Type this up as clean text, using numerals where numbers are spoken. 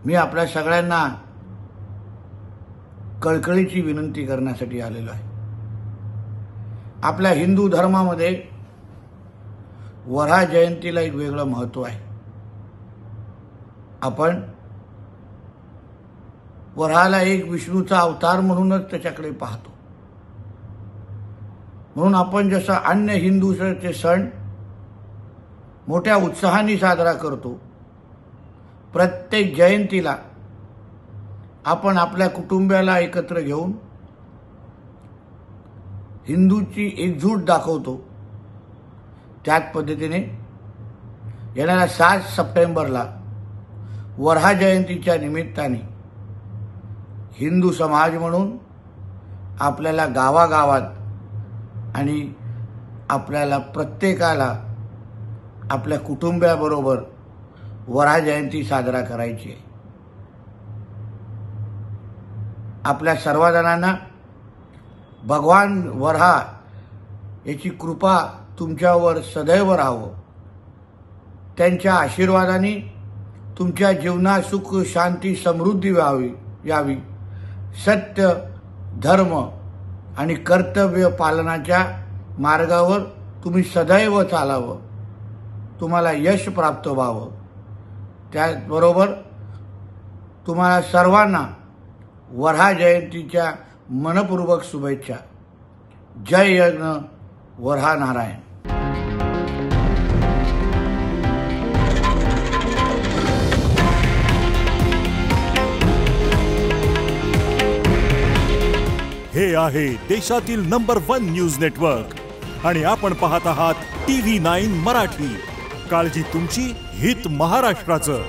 मी आपल्या सगळ्यांना कळकळीची विनंती करण्यासाठी आलेलो आहे। आपल्या हिंदू धर्मामध्ये वऱ्हा जयंतीला एक वेगळं महत्त्व आहे। आपण वऱ्हाला एक विष्णूचा अवतार म्हणूनच त्याच्याकडे पाहतो। म्हणून आपण जसं अन्य हिंदूचे सण मोठ्या उत्साहाने साजरा करतो, प्रत्येक जयंतीला आपण आपल्या कुटुंबियाला एकत्र घेऊन हिंदूची एकजूट दाखवतो। त्याच पद्धतीने येणाऱ्या 7 सप्टेंबरला वऱ्हा जयंतीच्या निमित्ताने हिंदू समाज म्हणून आपल्याला गावागावात आणि आपल्याला प्रत्येकाला आपल्या कुटुंबियाबरोबर वऱ्हा जयंती साजरा करायची आहे। आपल्या सर्वजणांना भगवान वऱ्हा याची कृपा तुमच्यावर सदैव राहावं। त्यांच्या आशीर्वादाने तुमच्या जीवनात सुख शांती समृद्धी यावी। सत्य धर्म आणि कर्तव्य पालनाच्या मार्गावर तुम्ही सदैव चालावं, तुम्हाला यश प्राप्त व्हावं। त्याचबरोबर तुम्हाला सर्वांना वऱ्हा जयंतीच्या मनपूर्वक शुभेच्छा। जय यज्ञ वऱ्हा नारायण। हे आहे देशातील नंबर 1 न्यूज नेटवर्क आणि आपण पाहत आहात TV9 मराठी। काळजी तुमची, हित महाराष्ट्राचं।